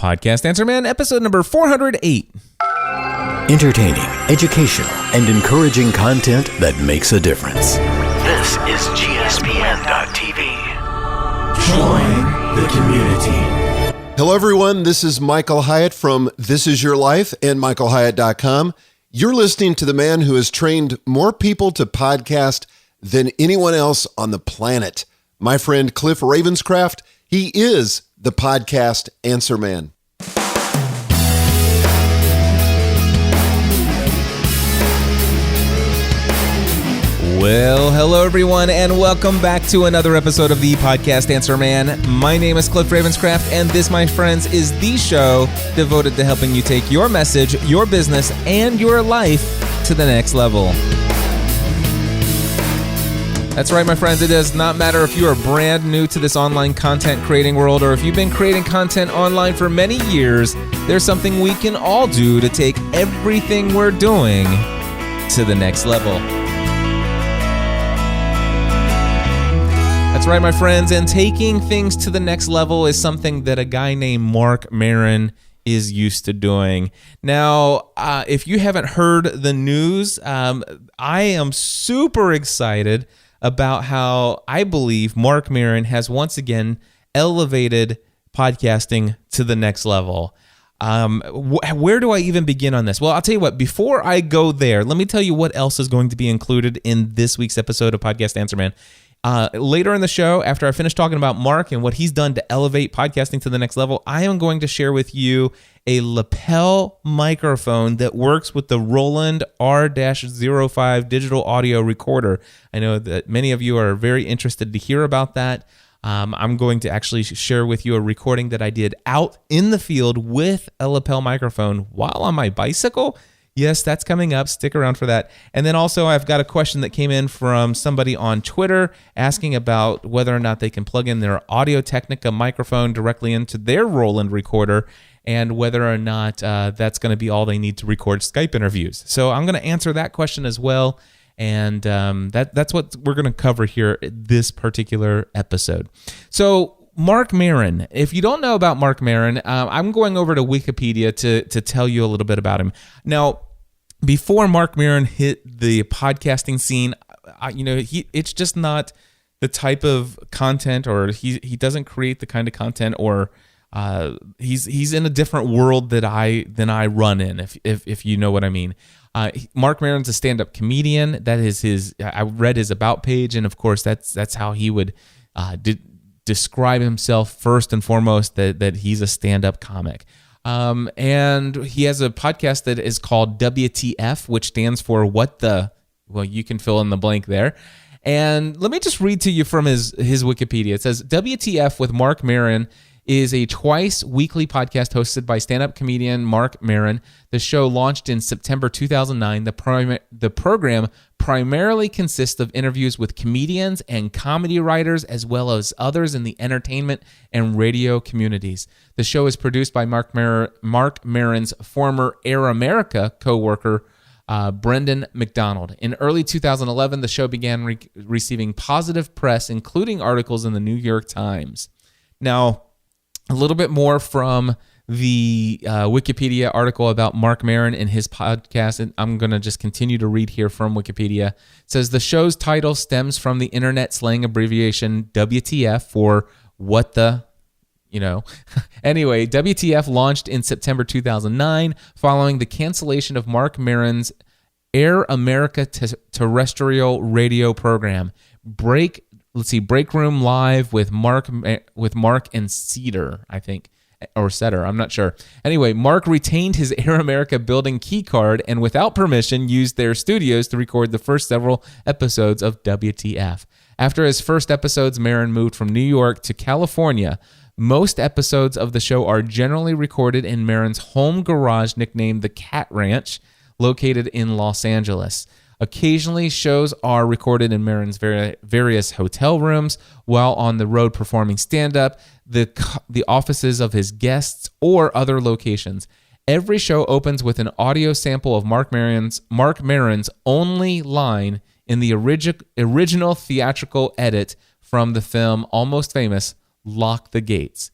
Podcast Answer Man, episode number 408. Entertaining, educational, and encouraging content that makes a difference. This is GSPN.TV. Join the community. Hello, everyone. This is Michael Hyatt from This Is Your Life and MichaelHyatt.com. You're listening to the man who has trained more people to podcast than anyone else on the planet. My friend Cliff Ravenscraft. He is the Podcast Answer Man. Well, hello everyone, and welcome back to another episode of the Podcast Answer Man. My name is Cliff Ravenscraft, and this, my friends, is the show devoted to helping you take your message, your business, and your life to the next level. That's right, my friends. It does not matter if you are brand new to this online content creating world or if you've been creating content online for many years. There's something we can all do to take everything we're doing to the next level. That's right, my friends, and taking things to the next level is something that a guy named Marc Maron is used to doing. Now, if you haven't heard the news, I am super excited about how I believe Marc Maron has once again elevated podcasting to the next level. Where do I even begin on this? Well, I'll tell you what, before I go there, let me tell you what else is going to be included in this week's episode of Podcast Answer Man. Later in the show, after I finish talking about Marc and what he's done to elevate podcasting to the next level, I am going to share with you a Lapel microphone that works with the Roland R-05 digital audio recorder. I know that many of you are very interested to hear about that. I'm going to actually share with you a recording that I did out in the field with a Lapel microphone while on my bicycle. Yes, that's coming up. Stick around for that. And then also I've got a question that came in from somebody on Twitter asking about whether or not they can plug in their Audio-Technica microphone directly into their Roland recorder and whether or not that's going to be all they need to record Skype interviews. So I'm going to answer that question as well. And that's what we're going to cover here this particular episode. So Marc Maron. If you don't know about Marc Maron, I'm going over to Wikipedia to tell you a little bit about him. Now, before Marc Maron hit the podcasting scene, it's just not the type of content, or he doesn't create the kind of content, or he's in a different world than I run in. If you know what I mean. Marc Maron's a stand-up comedian. That is his. I read his about page, and of course that's how he would describe himself first and foremost, that he's a stand-up comic. And he has a podcast that is called WTF, which stands for you can fill in the blank there. And let me just read to you from his Wikipedia. It says, WTF with Marc Maron is a twice-weekly podcast hosted by stand-up comedian Marc Maron. The show launched in September 2009. The program primarily consists of interviews with comedians and comedy writers, as well as others in the entertainment and radio communities. The show is produced by Marc Maron's former Air America co-worker, Brendan McDonald. In early 2011, the show began receiving positive press, including articles in the New York Times. Now, a little bit more from the Wikipedia article about Marc Maron and his podcast, and I'm going to just continue to read here from Wikipedia. It says, the show's title stems from the internet slang abbreviation WTF for what the, Anyway, WTF launched in September 2009 following the cancellation of Marc Maron's Air America terrestrial radio program. Break Room Live with Marc and Cedar, I think, or Setter, I'm not sure. Anyway, Marc retained his Air America building key card and without permission used their studios to record the first several episodes of WTF. After his first episodes, Maron moved from New York to California. Most episodes of the show are generally recorded in Maron's home garage nicknamed the Cat Ranch, located in Los Angeles. Occasionally, shows are recorded in Maron's various hotel rooms while on the road performing stand-up, the offices of his guests, or other locations. Every show opens with an audio sample of Marc Maron's only line in the original theatrical edit from the film Almost Famous, Lock the Gates.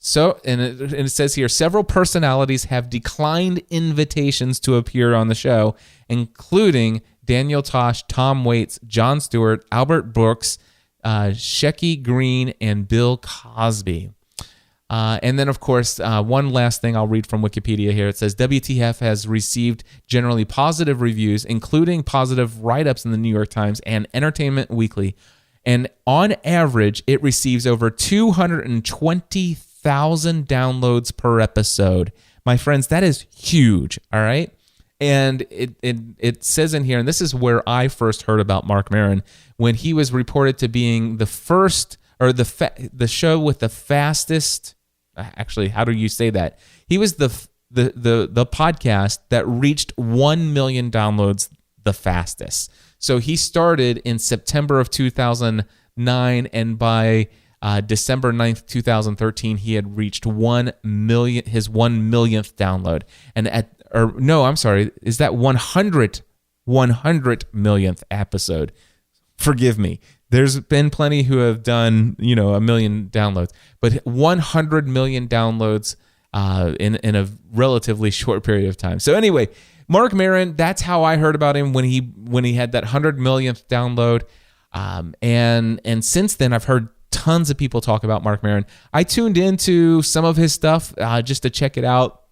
So, and it says here, several personalities have declined invitations to appear on the show, including Daniel Tosh, Tom Waits, Jon Stewart, Albert Brooks, Shecky Green, and Bill Cosby. And then, of course, one last thing I'll read from Wikipedia here. It says WTF has received generally positive reviews, including positive write-ups in the New York Times and Entertainment Weekly. And on average, it receives over 220,000 downloads per episode. My friends, that is huge, all right? And it says in here, and this is where I first heard about Marc Maron, when he was reported to being the first, or the show with the fastest. Actually, how do you say that? He was the podcast that reached 1 million downloads the fastest. So he started in September of 2009, and by December 9th, 2013, he had reached 1 million, his 1 millionth download. And is that 100 millionth episode? Forgive me. There's been plenty who have done, 1 million downloads, but 100 million downloads in a relatively short period of time. So anyway, Marc Maron, that's how I heard about him when he had that 100 millionth download. And since then, I've heard tons of people talk about Marc Maron. I tuned into some of his stuff just to check it out.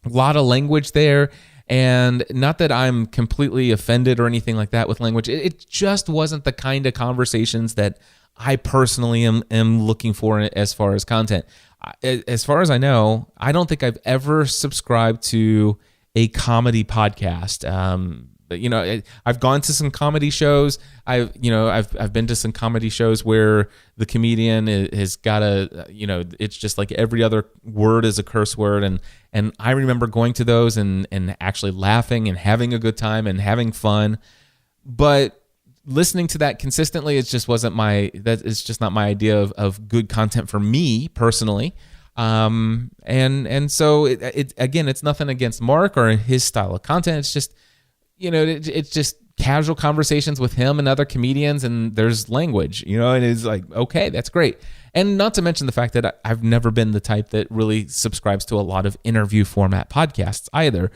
A lot of language there. And not that I'm completely offended or anything like that with language. It just wasn't the kind of conversations that I personally am looking for as far as content. As far as I know, I don't think I've ever subscribed to a comedy podcast. I've gone to some comedy shows. I've been to some comedy shows where the comedian has got it's just like every other word is a curse word, and I remember going to those and actually laughing and having a good time and having fun. But listening to that consistently, it's just not my idea of good content for me personally. And so it's nothing against Marc or his style of content. It's just, it's just casual conversations with him and other comedians, and there's language, and it's like, okay, that's great. And not to mention the fact that I've never been the type that really subscribes to a lot of interview format podcasts either.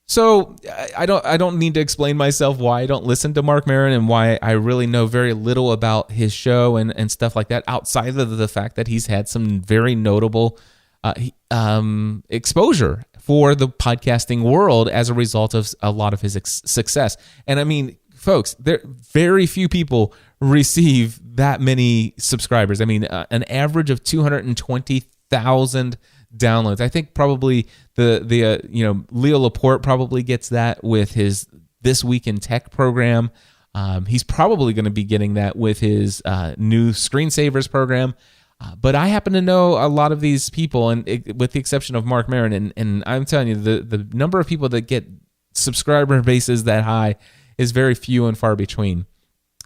So I don't need to explain myself why I don't listen to Marc Maron and why I really know very little about his show and stuff like that, outside of the fact that he's had some very notable exposure for the podcasting world as a result of a lot of his success. And I mean, folks, very few people receive that many subscribers. I mean, an average of 220,000 downloads. I think probably the Leo Laporte probably gets that with his This Week in Tech program. He's probably going to be getting that with his new Screensavers program. But I happen to know a lot of these people, and with the exception of Marc Maron, and I'm telling you, the number of people that get subscriber bases that high is very few and far between.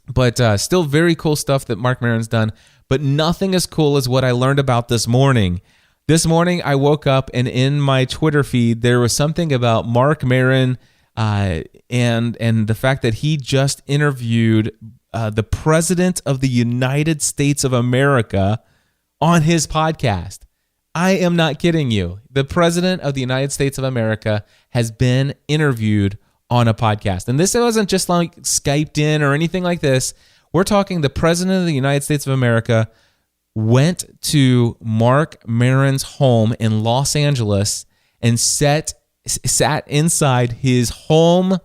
But still very cool stuff that Marc Maron's done, but nothing as cool as what I learned about this morning. This morning, I woke up, and in my Twitter feed, there was something about Marc Maron and the fact that he just interviewed the President of the United States of America on his podcast. I am not kidding you. The President of the United States of America has been interviewed on a podcast. And this wasn't just like Skyped in or anything like this. We're talking the President of the United States of America went to Marc Maron's home in Los Angeles and sat inside his home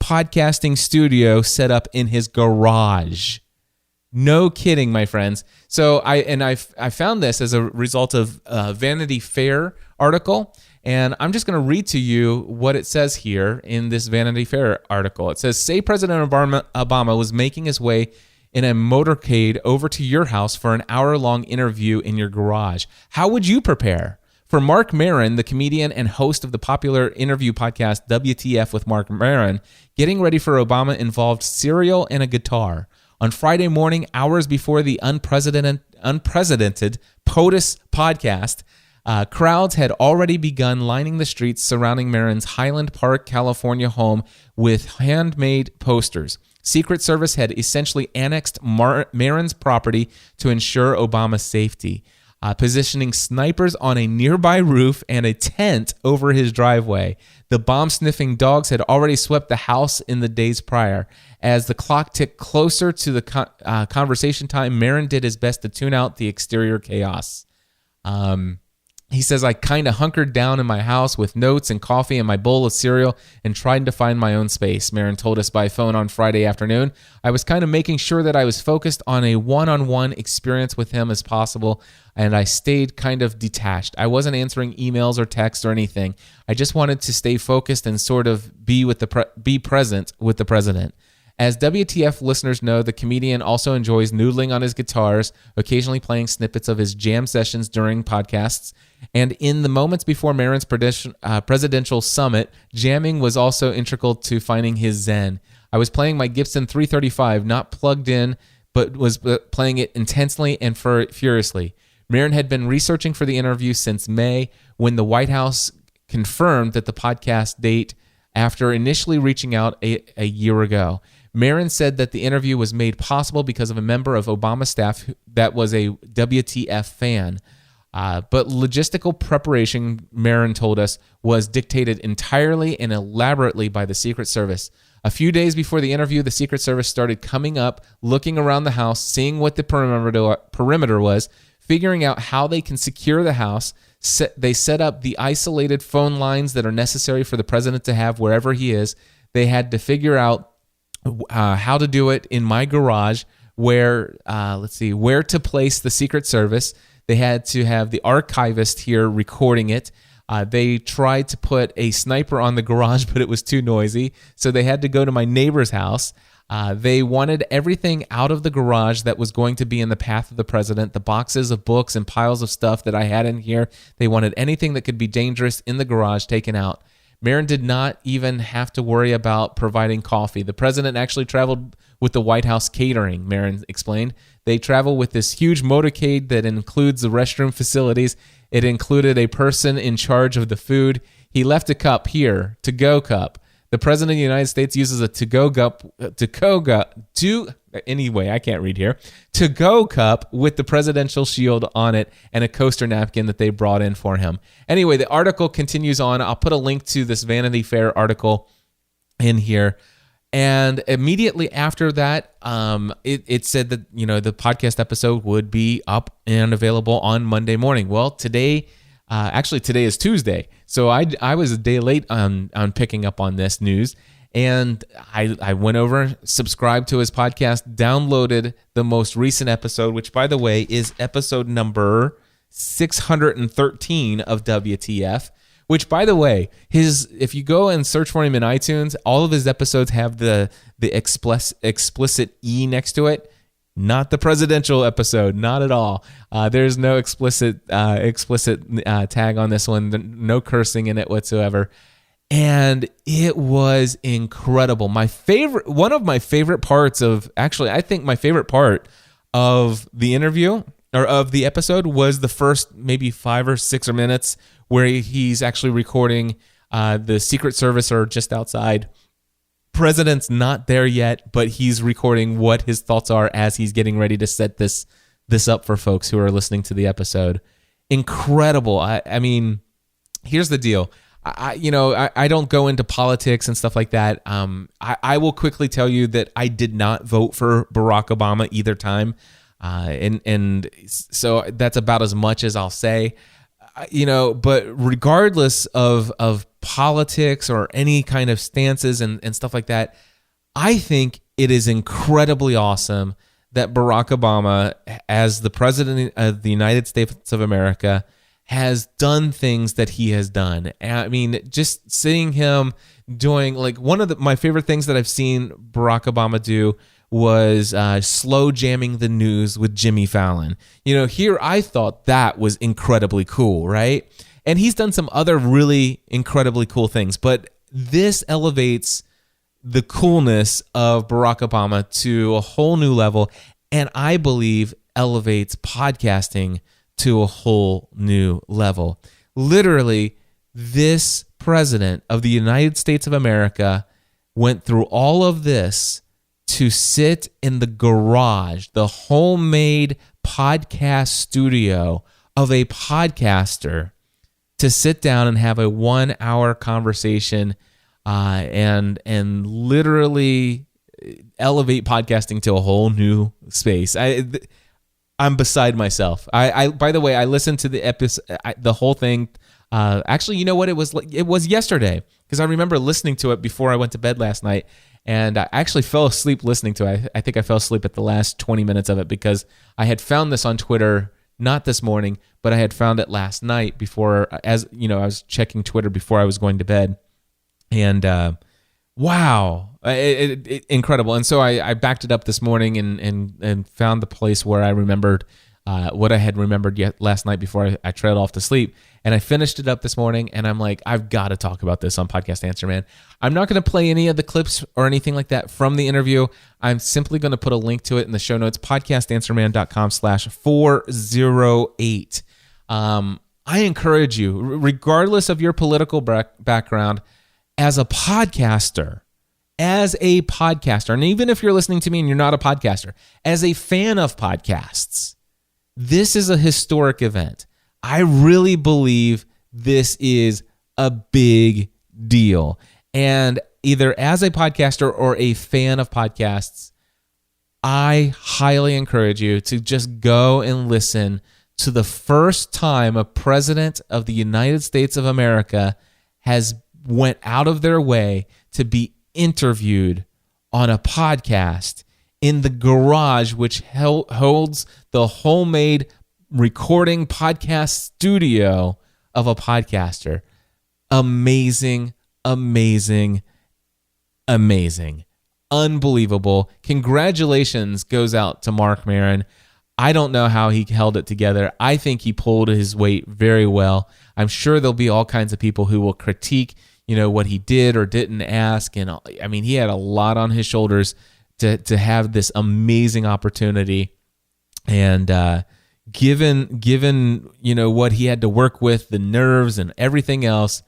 podcasting studio set up in his garage. No kidding, my friends. So I found this as a result of a Vanity Fair article, and I'm just going to read to you what it says here in this Vanity Fair article. It says, say President Obama was making his way in a motorcade over to your house for an hour-long interview in your garage. How would you prepare? For Marc Maron, the comedian and host of the popular interview podcast WTF with Marc Maron, getting ready for Obama involved cereal and a guitar. On Friday morning, hours before the unprecedented POTUS podcast, crowds had already begun lining the streets surrounding Maron's Highland Park, California home with handmade posters. Secret Service had essentially annexed Maron's property to ensure Obama's safety. positioning snipers on a nearby roof and a tent over his driveway. The bomb-sniffing dogs had already swept the house in the days prior. As the clock ticked closer to the conversation time, Maron did his best to tune out the exterior chaos. He says, I kind of hunkered down in my house with notes and coffee and my bowl of cereal and tried to find my own space. Maron told us by phone on Friday afternoon. I was kind of making sure that I was focused on a one-on-one experience with him as possible, and I stayed kind of detached. I wasn't answering emails or texts or anything. I just wanted to stay focused and sort of be present with the president. As WTF listeners know, the comedian also enjoys noodling on his guitars, occasionally playing snippets of his jam sessions during podcasts. And in the moments before Maron's presidential summit, jamming was also integral to finding his zen. I was playing my Gibson 335, not plugged in, but was playing it intensely and furiously. Maron had been researching for the interview since May, when the White House confirmed that the podcast date after initially reaching out a year ago. Maron said that the interview was made possible because of a member of Obama's staff that was a WTF fan. But logistical preparation, Maron told us, was dictated entirely and elaborately by the Secret Service. A few days before the interview, the Secret Service started coming up, looking around the house, seeing what the perimeter was, figuring out how they can secure the house. They set up the isolated phone lines that are necessary for the president to have wherever he is. They had to figure out how to do it in my garage, where to place the Secret Service. They had to have the archivist here recording it. They tried to put a sniper on the garage, but it was too noisy, so they had to go to my neighbor's house. They wanted everything out of the garage that was going to be in the path of the president, the boxes of books and piles of stuff that I had in here. They wanted anything that could be dangerous in the garage taken out. Maron did not even have to worry about providing coffee. The president actually traveled with the White House catering, Maron explained. They travel with this huge motorcade that includes the restroom facilities. It included a person in charge of the food. He left a cup here, to-go cup. The president of the United States uses a to-go cup with the presidential shield on it and a coaster napkin that they brought in for him. Anyway, the article continues on. I'll put a link to this Vanity Fair article in here. And immediately after that, it said that, the podcast episode would be up and available on Monday morning. Well, today is Tuesday, so I was a day late on picking up on this news, and I went over, subscribed to his podcast, downloaded the most recent episode, which, by the way, is episode number 613 of WTF, which, by the way, if you go and search for him in iTunes, all of his episodes have the explicit E next to it. Not the presidential episode, not at all. There's no explicit tag on this one, no cursing in it whatsoever. And it was incredible. One of my favorite parts of, actually, I think my favorite part of the interview or of the episode was the first maybe 5 or 6 minutes where he's actually recording the Secret Service are just outside. President's not there yet, but he's recording what his thoughts are as he's getting ready to set this up for folks who are listening to the episode. Incredible. I mean, here's the deal. I don't go into politics and stuff like that. I will quickly tell you that I did not vote for Barack Obama either time. And so that's about as much as I'll say. But regardless of politics or any kind of stances and stuff like that, I think it is incredibly awesome that Barack Obama, as the president of the United States of America, has done things that he has done. I mean, just seeing him doing, like, one of my favorite things that I've seen Barack Obama do was slow jamming the news with Jimmy Fallon. Here I thought that was incredibly cool, right? And he's done some other really incredibly cool things, but this elevates the coolness of Barack Obama to a whole new level, and I believe elevates podcasting to a whole new level. Literally, this president of the United States of America went through all of this to sit in the garage, the homemade podcast studio of a podcaster to sit down and have a 1 hour conversation and literally elevate podcasting to a whole new space. I'm beside myself. I by the way, I listened to the episode, the whole thing. Actually, you know what? It was yesterday, because I remember listening to it before I went to bed last night, and I actually fell asleep listening to it. I think I fell asleep at the last 20 minutes of it, because I had found this on Twitter, not this morning, but I had found it last night before, as you know, I was checking Twitter before I was going to bed, and wow, incredible. And so I backed it up this morning and found the place where I remembered what I had remembered last night before I trailed off to sleep. And I finished it up this morning, and I'm like, I've got to talk about this on Podcast Answer Man. I'm not going to play any of the clips or anything like that from the interview. I'm simply going to put a link to it in the show notes, podcastanswerman.com/408. I encourage you, regardless of your political background, as a podcaster, and even if you're listening to me and you're not a podcaster, as a fan of podcasts, this is a historic event. I really believe this is a big deal. And either as a podcaster or a fan of podcasts, I highly encourage you to just go and listen to the first time a president of the United States of America has went out of their way to be interviewed on a podcast in the garage, which holds the homemade recording podcast studio of a podcaster. Amazing, amazing, amazing. Unbelievable. Congratulations goes out to Marc Maron. I don't know how he held it together. I think he pulled his weight very well. I'm sure there'll be all kinds of people who will critique, what he did or didn't ask. And I mean, he had a lot on his shoulders to have this amazing opportunity. And given what he had to work with, the nerves and everything else,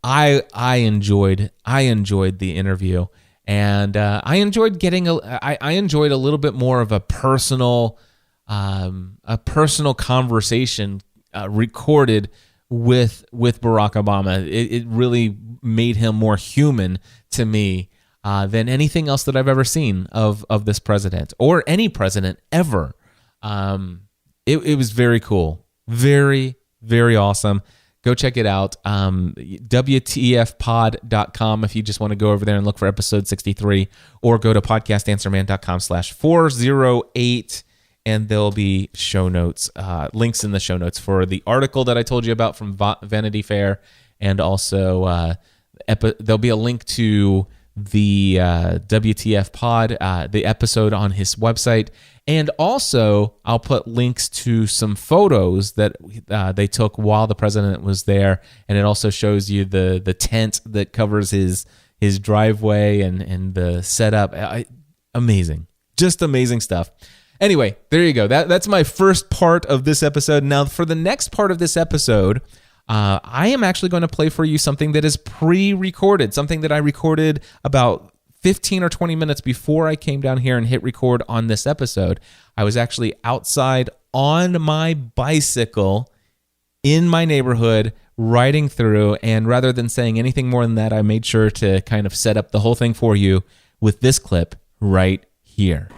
I enjoyed the interview, and I enjoyed I enjoyed a little bit more of a personal conversation recorded with Barack Obama. It really made him more human to me than anything else that I've ever seen of this president or any president ever. It was very cool. Very, very awesome. Go check it out. WTFpod.com if you just want to go over there and look for episode 63, or go to podcastanswerman.com/408, and there'll be show notes, links in the show notes for the article that I told you about from Vanity Fair, and also there'll be a link to the WTF pod, the episode on his website. And also, I'll put links to some photos that they took while the president was there, and it also shows you the tent that covers his driveway and the setup. Amazing, just amazing stuff. Anyway, there you go. That's my first part of this episode. Now, for the next part of this episode, I am actually going to play for you something that is pre-recorded, something that I recorded about 15 or 20 minutes before I came down here and hit record on this episode. I was actually outside on my bicycle in my neighborhood riding through, and rather than saying anything more than that, I made sure to kind of set up the whole thing for you with this clip right here.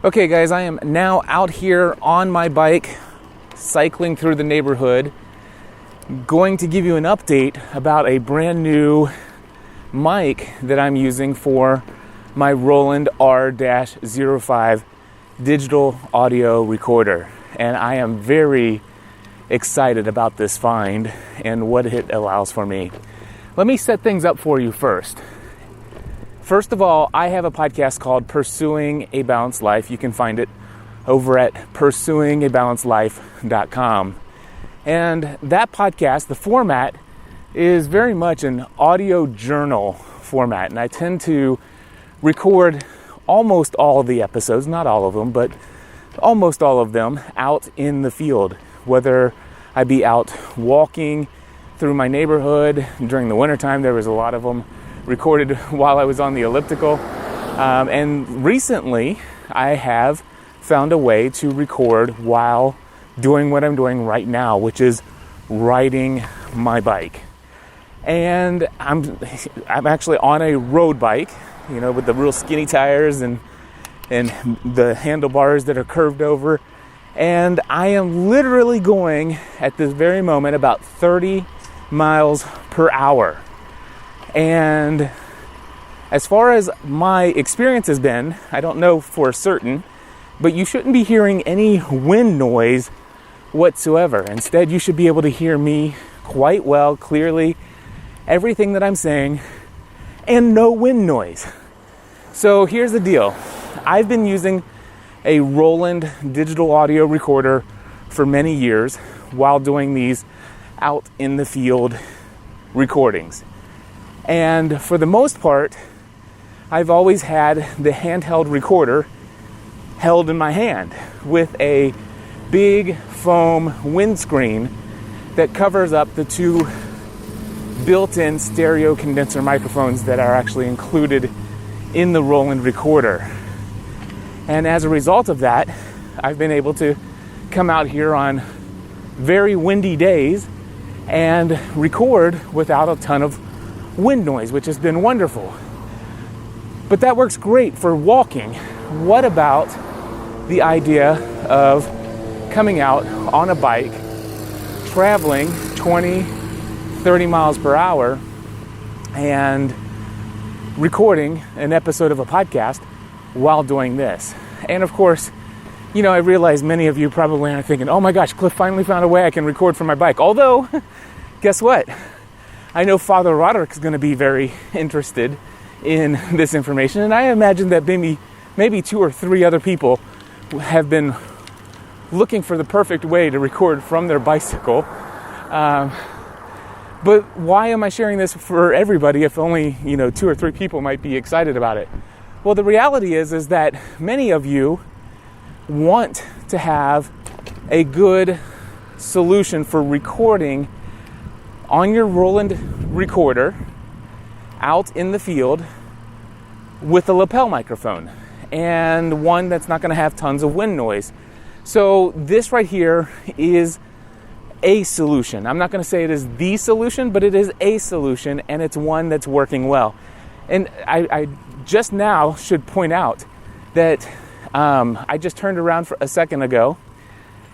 Okay, guys, I am now out here on my bike, cycling through the neighborhood, going to give you an update about a brand new mic that I'm using for my Roland R-05 digital audio recorder. And I am very excited about this find and what it allows for me. Let me set things up for you first. First of all, I have a podcast called Pursuing a Balanced Life. You can find it over at pursuingabalancedlife.com. And that podcast, the format, is very much an audio journal format. And I tend to record almost all of the episodes, not all of them, but almost all of them out in the field. Whether I be out walking through my neighborhood during the wintertime, there was a lot of them recorded while I was on the elliptical. And recently, I have found a way to record while doing what I'm doing right now, which is riding my bike. And I'm actually on a road bike, with the real skinny tires and the handlebars that are curved over. And I am literally going at this very moment about 30 miles per hour. And as far as my experience has been, I don't know for certain, but you shouldn't be hearing any wind noise whatsoever. Instead, you should be able to hear me quite well, clearly, everything that I'm saying, and no wind noise. So here's the deal. I've been using a Roland digital audio recorder for many years while doing these out in the field recordings. And for the most part, I've always had the handheld recorder held in my hand with a big foam windscreen that covers up the two built-in stereo condenser microphones that are actually included in the Roland recorder. And as a result of that, I've been able to come out here on very windy days and record without a ton of wind noise, which has been wonderful. But that works great for walking. What about the idea of coming out on a bike, traveling 20, 30 miles per hour, and recording an episode of a podcast while doing this? And of course, I realize many of you probably are thinking, oh my gosh, Cliff finally found a way I can record from my bike. Although, guess what? I know Father Roderick is going to be very interested in this information, and I imagine that maybe 2 or 3 other people have been looking for the perfect way to record from their bicycle. But why am I sharing this for everybody if only 2 or 3 people might be excited about it? Well, the reality is that many of you want to have a good solution for recording on your Roland recorder out in the field with a lapel microphone, and one that's not going to have tons of wind noise. So this right here is a solution. I'm not going to say it is the solution, but it is a solution, and it's one that's working well. And I just now should point out that I just turned around for a second ago,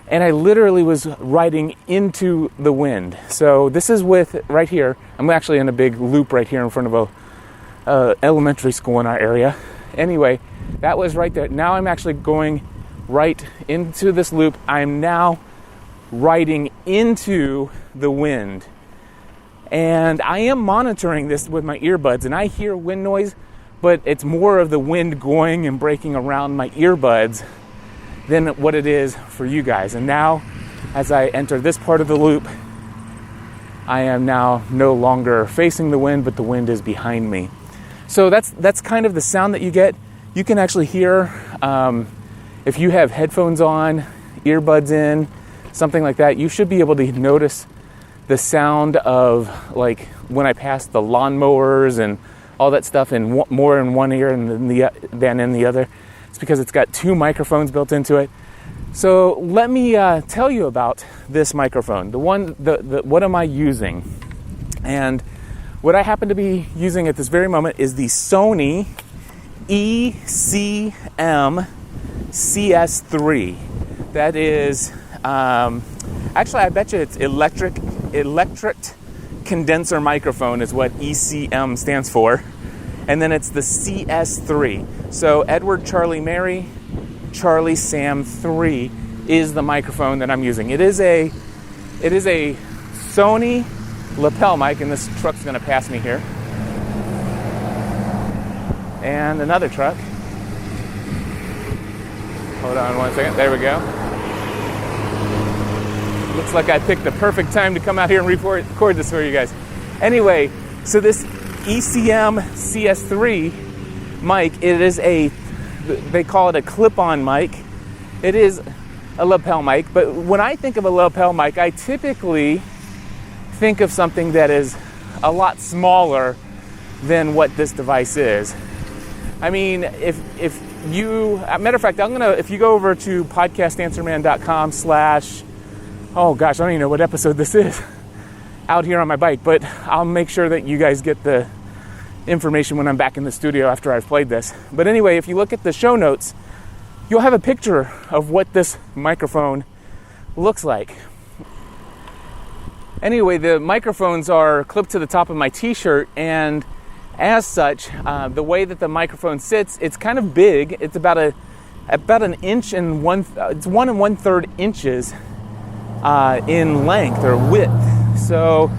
and I literally was riding into the wind. So this is right here. I'm actually in a big loop right here in front of a elementary school in our area. Anyway, that was right there. Now I'm actually going right into this loop. I'm now riding into the wind. And I am monitoring this with my earbuds, and I hear wind noise, but it's more of the wind going and breaking around my earbuds than what it is for you guys. And now, as I enter this part of the loop, I am now no longer facing the wind, but the wind is behind me. So that's kind of the sound that you get. You can actually hear, if you have headphones on, earbuds in, something like that, you should be able to notice the sound of, like, when I pass the lawnmowers and all that stuff in more in one ear than in the other. It's because it's got 2 microphones built into it. So let me tell you about this microphone. What am I using? And what I happen to be using at this very moment is the Sony ECM-CS3. That is, actually, I bet you it's electric condenser microphone is what ECM stands for. And then it's the CS3. So Edward Charlie Mary Charlie Sam 3 is the microphone that I'm using. It is a Sony lapel mic, and this truck's going to pass me here. And another truck. Hold on one second. There we go. Looks like I picked the perfect time to come out here and record this for you guys. Anyway, so this ECM-CS3 mic, they call it a clip-on mic. It is a lapel mic, but when I think of a lapel mic, I typically think of something that is a lot smaller than what this device is. I mean, if you, matter of fact, if you go over to podcastanswerman.com/, oh gosh, I don't even know what episode this is, out here on my bike, but I'll make sure that you guys get the information when I'm back in the studio after I've played this. But anyway, if you look at the show notes, you'll have a picture of what this microphone looks like. Anyway, the microphones are clipped to the top of my t-shirt, and as such, the way that the microphone sits, it's kind of big. It's about an inch and it's 1 1/3 inches in length or width. So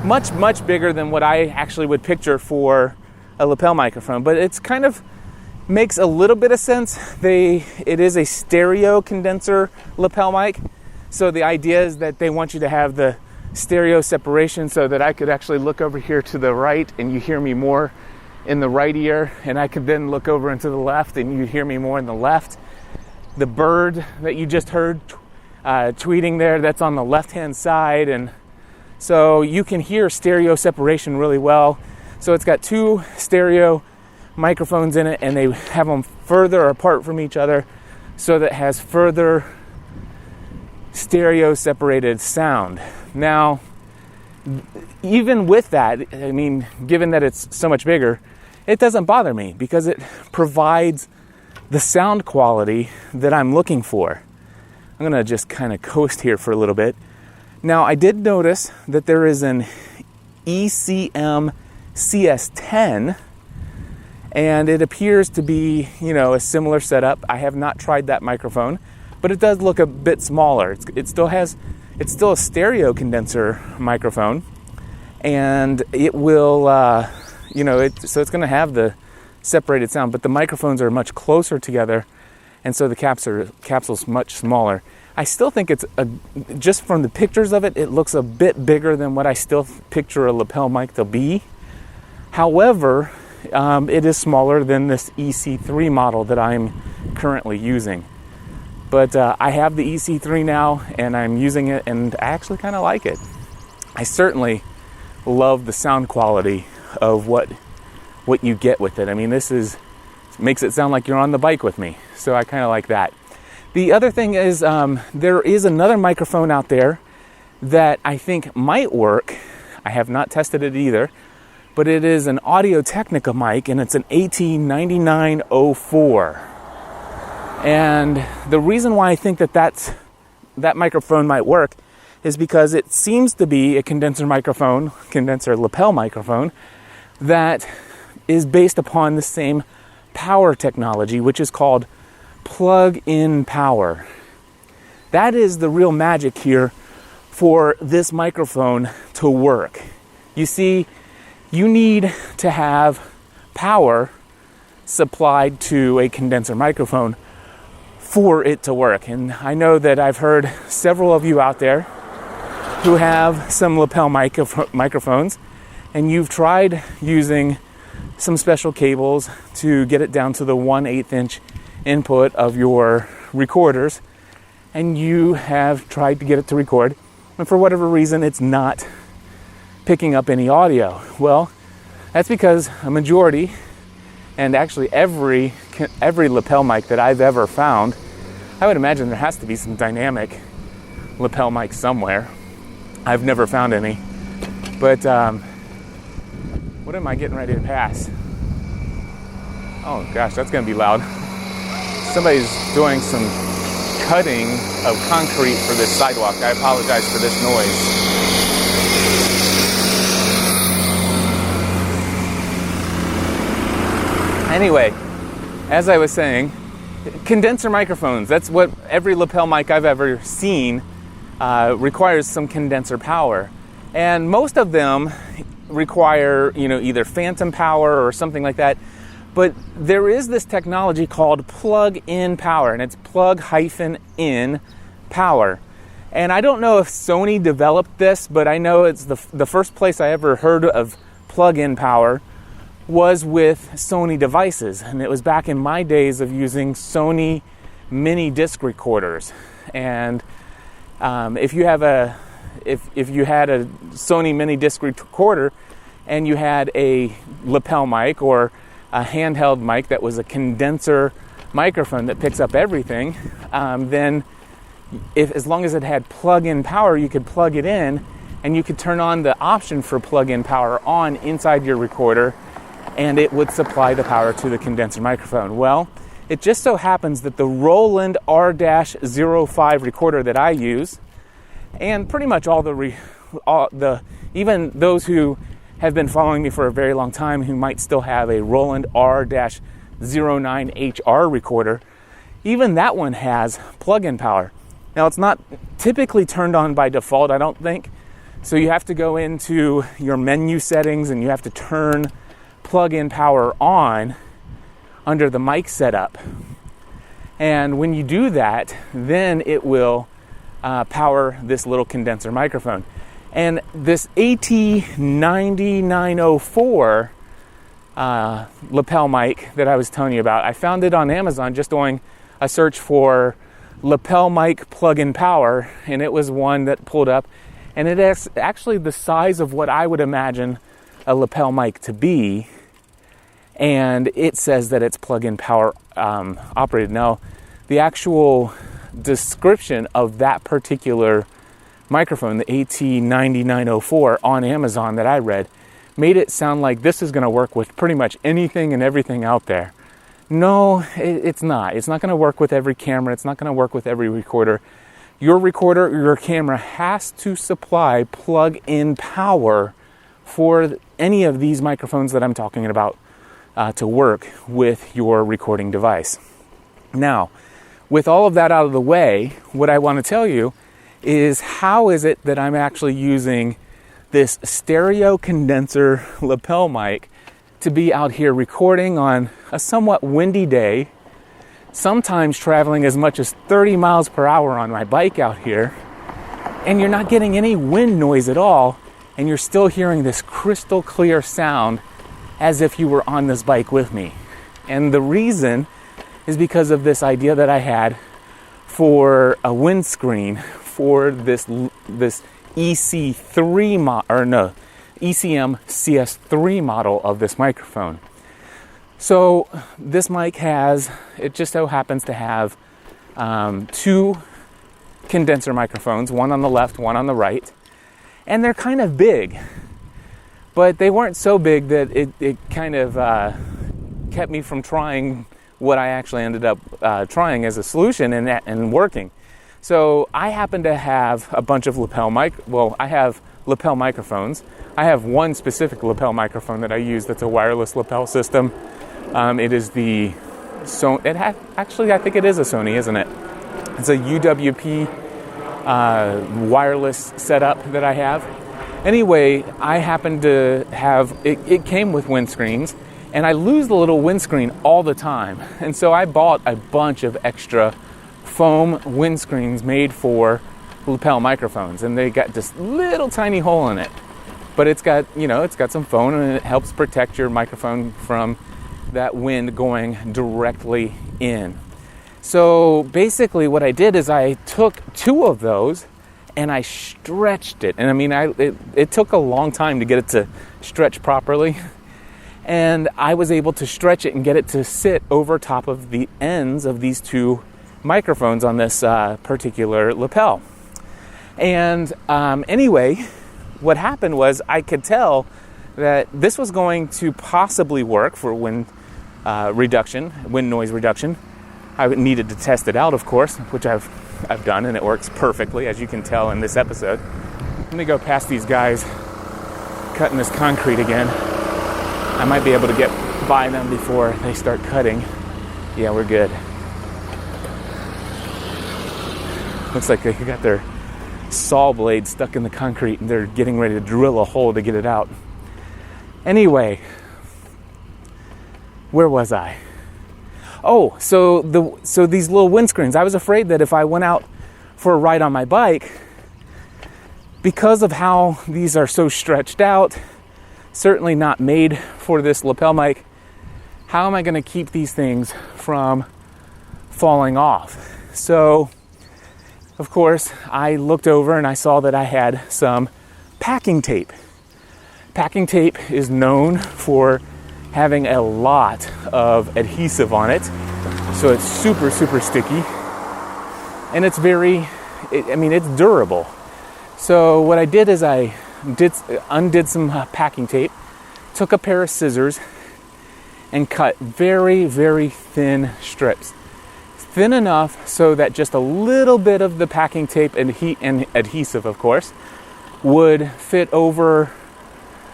much bigger than what I actually would picture for a lapel microphone. But it's kind of makes a little bit of sense. It is a stereo condenser lapel mic. So the idea is that they want you to have the stereo separation so that I could actually look over here to the right and you hear me more in the right ear, and I could then look over into the left and you hear me more in the left. The bird that you just heard tweeting there, that's on the left-hand side, and so you can hear stereo separation really well. So it's got 2 stereo microphones in it, and they have them further apart from each other so that it has further stereo separated sound. Now, even with that, I mean, given that it's so much bigger, it doesn't bother me because it provides the sound quality that I'm looking for. I'm gonna just kind of coast here for a little bit. Now, I did notice that there is an ECM-CS3, and it appears to be, a similar setup. I have not tried that microphone, but it does look a bit smaller. It's still a stereo condenser microphone, and it will, so it's going to have the separated sound, but the microphones are much closer together, and so the capsule's much smaller. I still think just from the pictures of it, it looks a bit bigger than what I still picture a lapel mic to be. However, it is smaller than this EC3 model that I'm currently using. But I have the EC3 now, and I'm using it, and I actually kind of like it. I certainly love the sound quality of what you get with it. I mean, makes it sound like you're on the bike with me, so I kind of like that. The other thing is, there is another microphone out there that I think might work. I have not tested it either, but it is an Audio-Technica mic, and it's an AT9904. And the reason why I think that microphone might work is because it seems to be a condenser lapel microphone that is based upon the same power technology, which is called plug-in power. That is the real magic here for this microphone to work. You see, you need to have power supplied to a condenser microphone for it to work. And I know that I've heard several of you out there who have some lapel microphones, and you've tried using some special cables to get it down to the 1/8 inch input of your recorders, and you have tried to get it to record, and for whatever reason it's not picking up any audio. Well, that's because a majority, and actually every lapel mic that I've ever found, I would imagine there has to be some dynamic lapel mic somewhere. I've never found any. But what am I getting ready to pass? Oh gosh, that's gonna be loud. Somebody's doing some cutting of concrete for this sidewalk. I apologize for this noise. Anyway, as I was saying, condenser microphones, that's what every lapel mic I've ever seen requires some condenser power. And most of them require, either phantom power or something like that. But there is this technology called plug-in power, and it's plug-in power. And I don't know if Sony developed this, but I know it's the first place I ever heard of plug-in power was with Sony devices. And it was back in my days of using Sony mini disc recorders. And if you had a Sony mini disc recorder and you had a lapel mic or a handheld mic that was a condenser microphone that picks up everything, then as long as it had plug-in power, you could plug it in, and you could turn on the option for plug-in power on inside your recorder, and it would supply the power to the condenser microphone. Well, it just so happens that the Roland R-05 recorder that I use, and pretty much all the even those who have been following me for a very long time who might still have a Roland R-09HR recorder, even that one has plug-in power. Now, it's not typically turned on by default, I don't think. So you have to go into your menu settings and you have to turn plug-in power on under the mic setup. And when you do that, then it will power this little condenser microphone. And this AT9904 lapel mic that I was telling you about, I found it on Amazon just doing a search for lapel mic plug-in power, and it was one that pulled up, and it is actually the size of what I would imagine a lapel mic to be, and it says that it's plug-in power operated. Now, the actual description of that particular microphone, the AT9904 on Amazon that I read, made it sound like this is going to work with pretty much anything and everything out there. No, it's not. It's not going to work with every camera. It's not going to work with every recorder. Your recorder or your camera has to supply plug-in power for any of these microphones that I'm talking about to work with your recording device. Now, with all of that out of the way, what I want to tell you is how is it that I'm actually using this stereo condenser lapel mic to be out here recording on a somewhat windy day, sometimes traveling as much as 30 miles per hour on my bike out here, and you're not getting any wind noise at all, and you're still hearing this crystal clear sound as if you were on this bike with me. And the reason is because of this idea that I had for a windscreen for this ECM-CS3 model of this microphone. So this mic it just so happens to have two condenser microphones, one on the left, one on the right, and they're kind of big, but they weren't so big that it kind of kept me from trying what I actually ended up trying as a solution and working. So I happen to have a bunch of I have lapel microphones. I have one specific lapel microphone that I use that's a wireless lapel system. It is the Sony. I think it is a Sony, isn't it? It's a UWP wireless setup that I have. Anyway, I happen to have it came with windscreens, and I lose the little windscreen all the time. And so I bought a bunch of extra foam windscreens made for lapel microphones, and they got this little tiny hole in it, but it's got some foam, and it helps protect your microphone from that wind going directly in. So basically what I did is I took two of those and I stretched it, and I mean it took a long time to get it to stretch properly, and I was able to stretch it and get it to sit over top of the ends of these two microphones on this particular lapel. And anyway, what happened was I could tell that this was going to possibly work for wind noise reduction. I needed to test it out, of course, which I've done, and it works perfectly, as you can tell in this episode. Let me go past these guys cutting this concrete again. I might be able to get by them before they start cutting. Yeah, we're good. Looks like they got their saw blade stuck in the concrete and they're getting ready to drill a hole to get it out. Anyway, where was I? Oh, so these little windscreens. I was afraid that if I went out for a ride on my bike, because of how these are so stretched out, certainly not made for this lapel mic, how am I going to keep these things from falling off? So, of course, I looked over and I saw that I had some packing tape. Packing tape is known for having a lot of adhesive on it, so it's super, super sticky, and it's very it's durable. So what I did is I undid some packing tape, took a pair of scissors, and cut very, very thin strips. Thin enough so that just a little bit of the packing tape and adhesive, of course, would fit over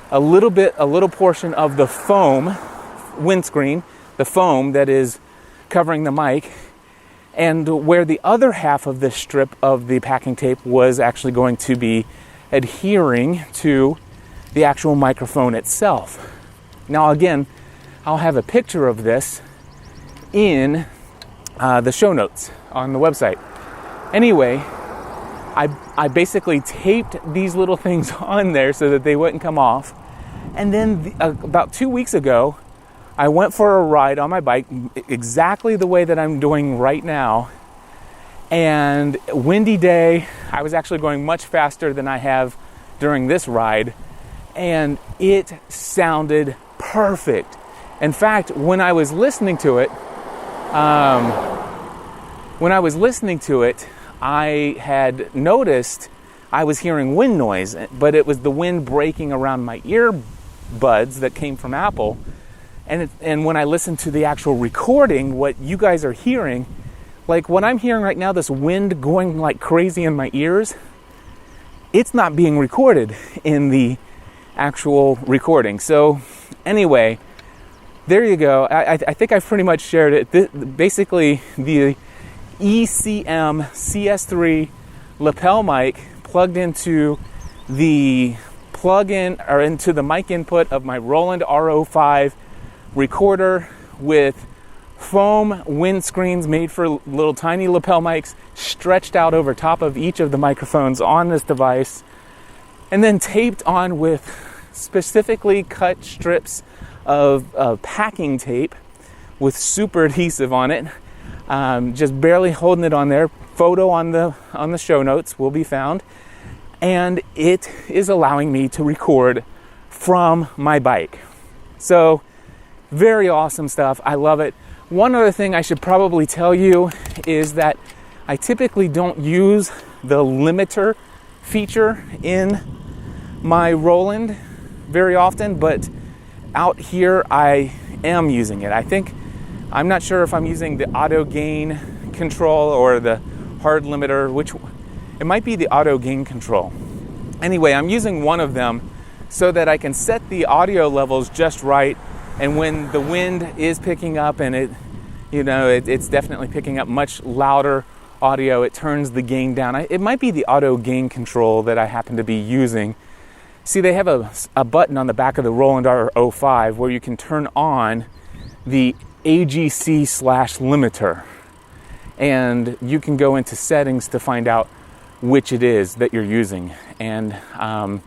a little portion of the foam windscreen, the foam that is covering the mic, and where the other half of this strip of the packing tape was actually going to be adhering to the actual microphone itself. Now again, I'll have a picture of this in the show notes on the website. Anyway, I basically taped these little things on there so that they wouldn't come off. And then about 2 weeks ago, I went for a ride on my bike exactly the way that I'm doing right now. And windy day, I was actually going much faster than I have during this ride. And it sounded perfect. In fact, when I was listening to it, I had noticed I was hearing wind noise, but it was the wind breaking around my earbuds that came from Apple. And when I listened to the actual recording, what you guys are hearing, like what I'm hearing right now, this wind going like crazy in my ears, it's not being recorded in the actual recording. So anyway, there you go. I think I've pretty much shared it. Basically, the ECM-CS3 lapel mic plugged into the plug-in or into the mic input of my Roland R-05 recorder with foam windscreens made for little tiny lapel mics stretched out over top of each of the microphones on this device, and then taped on with specifically cut strips of packing tape with super adhesive on it, just barely holding it on there. Photo on the show notes will be found, and it is allowing me to record from my bike. So very awesome stuff. I love it. One other thing I should probably tell you is that I typically don't use the limiter feature in my Roland very often, but out here I am using it. I'm not sure if I'm using the auto gain control or the hard limiter, it might be the auto gain control. Anyway, I'm using one of them so that I can set the audio levels just right, and when the wind is picking up and it's definitely picking up much louder audio, it turns the gain down. It might be the auto gain control that I happen to be using. See, they have a button on the back of the Roland R-05 where you can turn on the AGC/limiter, and you can go into settings to find out which it is that you're using. And I'll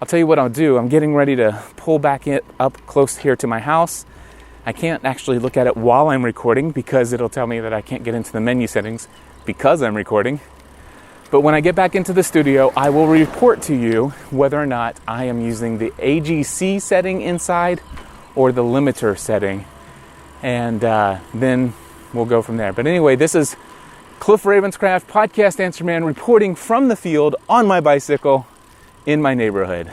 tell you what I'll do. I'm getting ready to pull back up close here to my house. I can't actually look at it while I'm recording because it'll tell me that I can't get into the menu settings because I'm recording. But when I get back into the studio, I will report to you whether or not I am using the AGC setting inside or the limiter setting. And then we'll go from there. But anyway, this is Cliff Ravenscraft, Podcast Answer Man, reporting from the field on my bicycle in my neighborhood.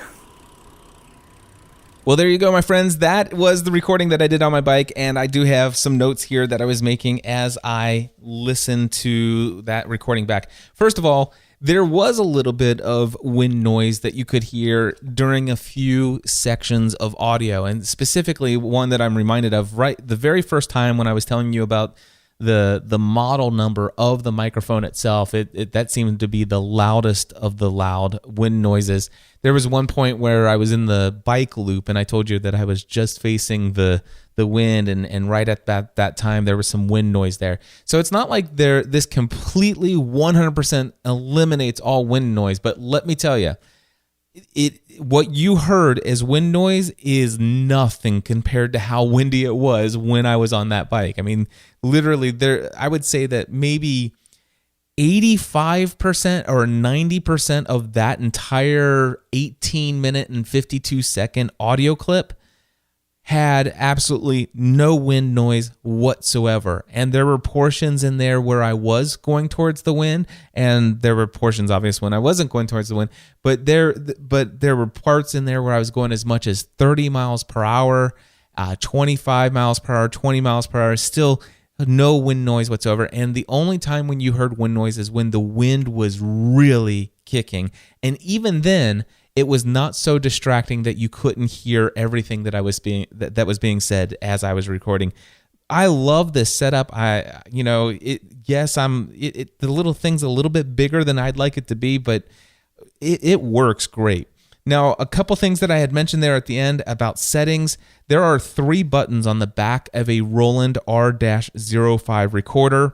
Well, there you go, my friends. That was the recording that I did on my bike, and I do have some notes here that I was making as I listened to that recording back. First of all, there was a little bit of wind noise that you could hear during a few sections of audio, and specifically one that I'm reminded of right the very first time when I was telling you about the model number of the microphone itself. That seemed to be the loudest of the loud wind noises. There was one point where I was in the bike loop, and I told you that I was just facing the wind, and right at that time there was some wind noise there. So it's not like this completely 100% eliminates all wind noise, but let me tell you, what you heard as wind noise is nothing compared to how windy it was when I was on that bike. I mean, literally, I would say that maybe 85% or 90% of that entire 18-minute and 52-second audio clip had absolutely no wind noise whatsoever. And there were portions in there where I was going towards the wind, and there were portions, obviously, when I wasn't going towards the wind. But there were parts in there where I was going as much as 30 miles per hour, 25 miles per hour, 20 miles per hour, still no wind noise whatsoever. And the only time when you heard wind noise is when the wind was really kicking. And even then, it was not so distracting that you couldn't hear everything that that was being said as I was recording. I love this setup. The little thing's a little bit bigger than I'd like it to be, but it works great. Now, a couple things that I had mentioned there at the end about settings. There are 3 buttons on the back of a Roland R-05 recorder.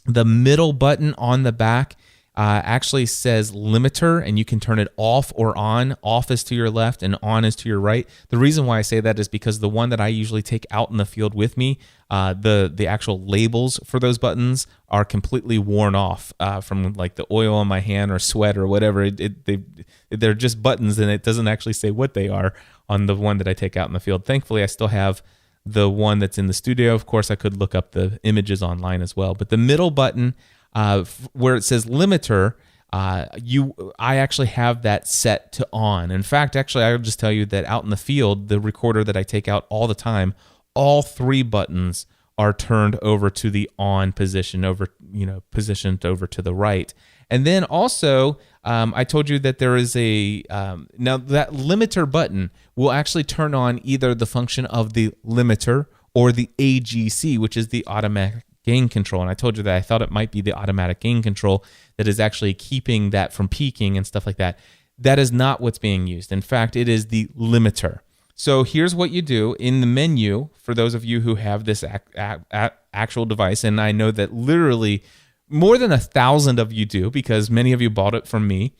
The middle button on the back actually says limiter, and you can turn it off or on. Off is to your left and on is to your right. The reason why I say that is because the one that I usually take out in the field with me, the actual labels for those buttons are completely worn off from like the oil on my hand or sweat or whatever. They're just buttons, and it doesn't actually say what they are on the one that I take out in the field. Thankfully, I still have the one that's in the studio. Of course, I could look up the images online as well. But the middle button, where it says limiter, I actually have that set to on. In fact, actually, I'll just tell you that out in the field, the recorder that I take out all the time, all 3 buttons are turned over to the on position, positioned over to the right. And then also, I told you that there is now that limiter button will actually turn on either the function of the limiter or the AGC, which is the automatic gain control. And I told you that I thought it might be the automatic gain control that is actually keeping that from peaking and stuff like that. That is not what's being used. In fact, it is the limiter. So here's what you do in the menu for those of you who have this actual device. And I know that literally more than 1,000 of you do, because many of you bought it from me,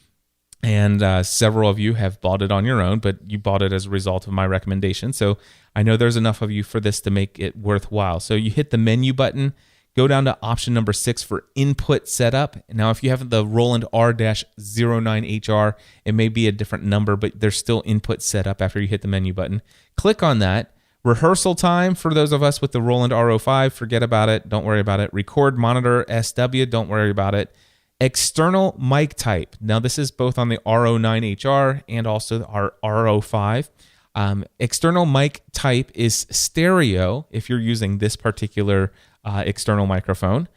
and several of you have bought it on your own, but you bought it as a result of my recommendation. So I know there's enough of you for this to make it worthwhile. So you hit the menu button, go down to option number 6 for input setup. Now, if you have the Roland R-09HR, it may be a different number, but there's still input setup after you hit the menu button. Click on that. Rehearsal time for those of us with the Roland R-05, forget about it. Don't worry about it. Record monitor SW, don't worry about it. External mic type. Now, this is both on the R09HR and also our R05. External mic type is stereo if you're using this particular external microphone.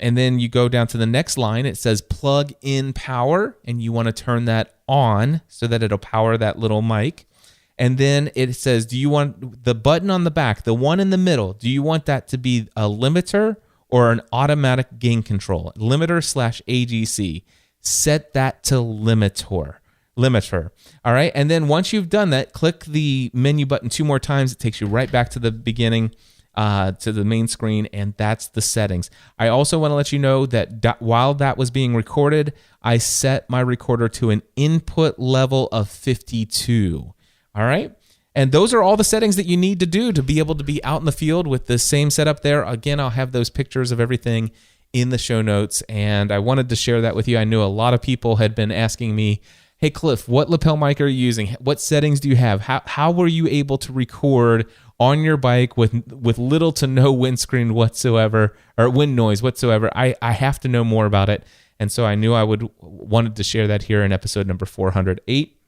And then you go down to the next line. It says plug in power, and you want to turn that on so that it'll power that little mic. And then it says, do you want the button on the back, the one in the middle, do you want that to be a limiter or an automatic gain control? Limiter/AGC. Set that to limiter. All right. And then once you've done that, click the menu button 2 more times. It takes you right back to the beginning, to the main screen, and that's the settings. I also want to let you know that while that was being recorded, I set my recorder to an input level of 52. All right. And those are all the settings that you need to do to be able to be out in the field with the same setup there. Again, I'll have those pictures of everything in the show notes, and I wanted to share that with you. I knew a lot of people had been asking me, hey, Cliff, what lapel mic are you using? What settings do you have? How were you able to record on your bike with little to no windscreen whatsoever, or wind noise whatsoever? I have to know more about it. And so I knew I wanted to share that here in episode number 408.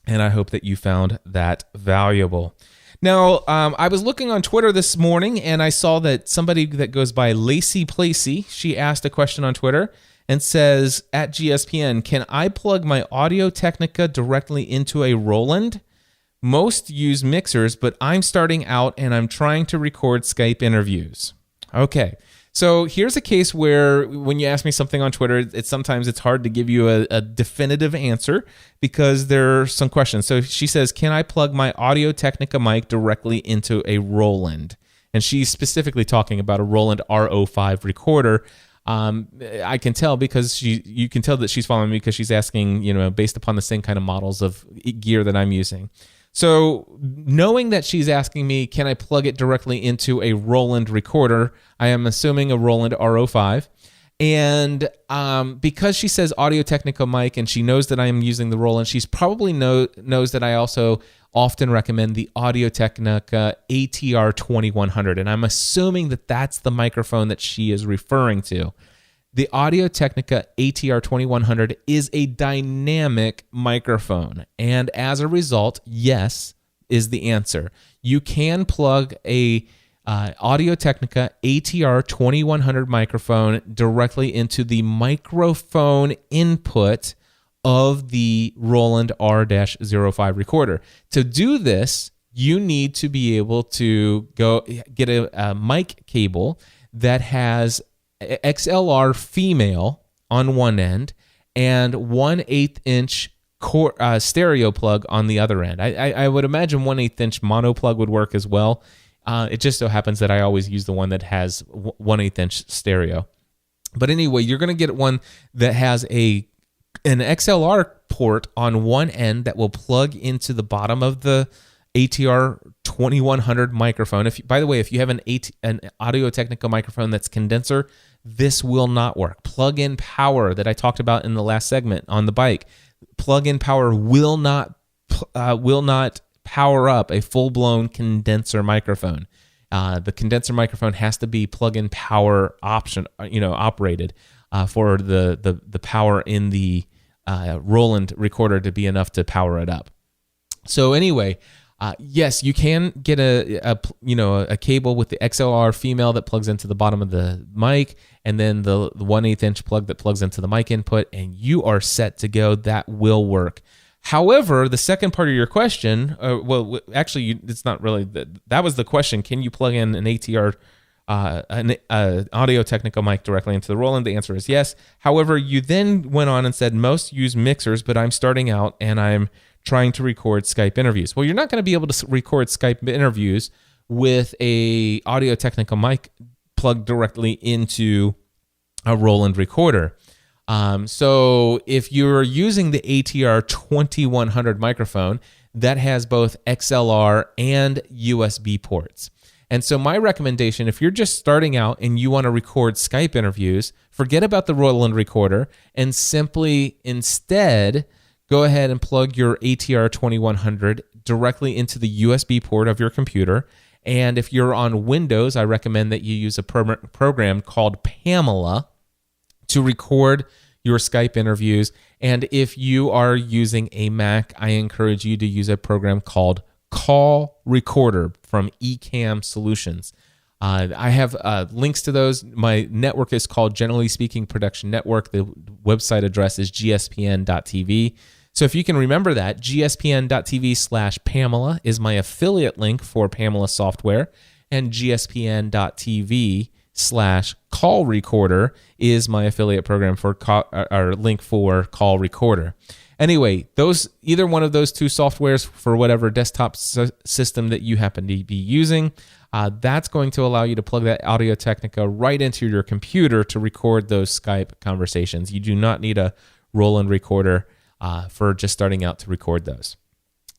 And I hope that you found that valuable. Now, I was looking on Twitter this morning, and I saw that somebody that goes by Lacey Placey, she asked a question on Twitter and says, at GSPN, can I plug my Audio Technica directly into a Roland? Most use mixers, but I'm starting out and I'm trying to record Skype interviews. Okay. So here's a case where when you ask me something on Twitter, sometimes it's hard to give you a definitive answer because there are some questions. So she says, can I plug my Audio Technica mic directly into a Roland? And she's specifically talking about a Roland R-05 recorder. I can tell because you can tell that she's following me because she's asking, based upon the same kind of models of gear that I'm using. So knowing that she's asking me, can I plug it directly into a Roland recorder? I am assuming a Roland R-05. And because she says Audio-Technica mic and she knows that I am using the Roland, she's probably knows that I also often recommend the Audio-Technica ATR 2100. And I'm assuming that that's the microphone that she is referring to. The Audio-Technica ATR 2100 is a dynamic microphone. And as a result, yes is the answer. You can plug a Audio-Technica ATR 2100 microphone directly into the microphone input of the Roland R-05 recorder. To do this, you need to be able to go get a mic cable that has XLR female on one end and 1/8 inch stereo plug on the other end. I would imagine 1/8 inch mono plug would work as well. It just so happens that I always use the one that has 1/8 inch stereo. But anyway, you're going to get one that has an XLR port on one end that will plug into the bottom of the ATR 2100 microphone. By the way, if you have an Audio-Technica microphone that's condenser, this will not work. Plug-in power that I talked about in the last segment on the bike, plug-in power will not power up a full-blown condenser microphone. The condenser microphone has to be plug-in power operated for the power in the Roland recorder to be enough to power it up. So anyway, yes, you can get a cable with the XLR female that plugs into the bottom of the mic, and then the 1/8 inch plug that plugs into the mic input, and you are set to go. That will work. However, the second part of your question, it's not really that was the question. Can you plug in an ATR, an Audio-Technica mic directly into the Roland? The answer is yes. However, you then went on and said most use mixers, but I'm starting out and I'm trying to record Skype interviews. Well, you're not going to be able to record Skype interviews with a Audio-Technica mic plugged directly into a Roland recorder. So if you're using the ATR 2100 microphone, that has both XLR and USB ports. And so my recommendation, if you're just starting out and you want to record Skype interviews, forget about the Roland recorder and simply instead go ahead and plug your ATR 2100 directly into the USB port of your computer. And if you're on Windows, I recommend that you use a program called Pamela to record your Skype interviews. And if you are using a Mac, I encourage you to use a program called Call Recorder from Ecamm Solutions. I have links to those. My network is called Generally Speaking Production Network. The website address is gspn.tv. So if you can remember that, gspn.tv/Pamela is my affiliate link for Pamela software, and gspn.tv/Call Recorder is my affiliate program for link for Call Recorder. Anyway, either one of those two softwares for whatever desktop system that you happen to be using, that's going to allow you to plug that Audio-Technica right into your computer to record those Skype conversations. You do not need a Roland recorder for just starting out to record those.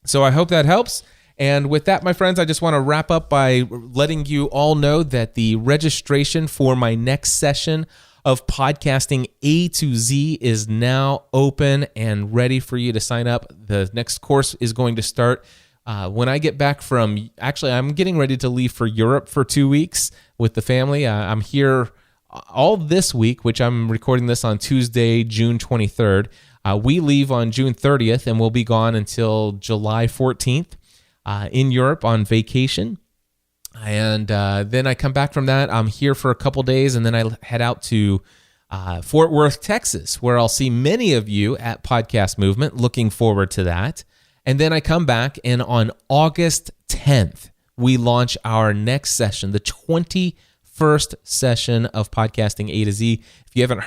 So I hope that helps. And with that, my friends, I just want to wrap up by letting you all know that the registration for my next session of Podcasting A to Z is now open and ready for you to sign up. The next course is going to start when I get back I'm getting ready to leave for Europe for 2 weeks with the family. I'm here all this week, which I'm recording this on Tuesday, June 23rd. We leave on June 30th and we'll be gone until July 14th. In Europe on vacation. And then I come back from that. I'm here for a couple days, and then I head out to Fort Worth, Texas, where I'll see many of you at Podcast Movement. Looking forward to that. And then I come back, and on August 10th, we launch our next session, the 21st session of Podcasting A to Z. If you haven't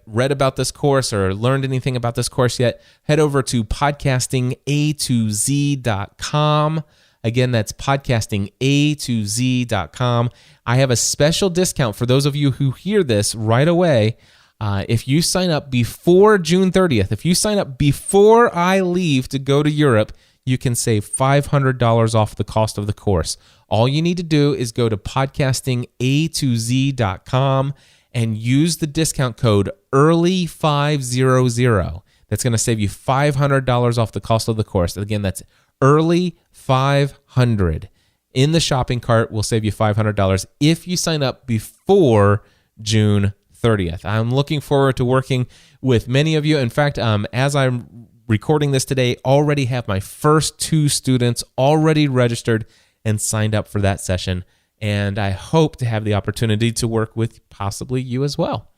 read about this course or learned anything about this course yet, head over to podcastinga2z.com. Again, that's podcastinga2z.com. I have a special discount for those of you who hear this right away. If you sign up before June 30th, if you sign up before I leave to go to Europe, you can save $500 off the cost of the course. All you need to do is go to podcastinga2z.com and use the discount code EARLY500. That's going to save you $500 off the cost of the course. Again, that's EARLY500. In the shopping cart will save you $500 if you sign up before June 30th. I'm looking forward to working with many of you. In fact, as I'm recording this today, already have my first 2 students already registered and signed up for that session. And I hope to have the opportunity to work with possibly you as well.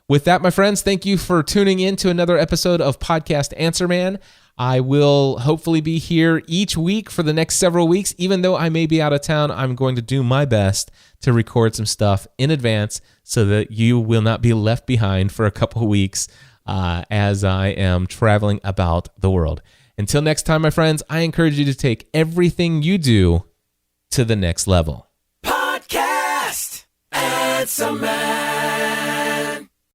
With that, my friends, thank you for tuning in to another episode of Podcast Answer Man. I will hopefully be here each week for the next several weeks. Even though I may be out of town, I'm going to do my best to record some stuff in advance so that you will not be left behind for a couple of weeks as I am traveling about the world. Until next time, my friends, I encourage you to take everything you do to the next level. Podcast Answer Man.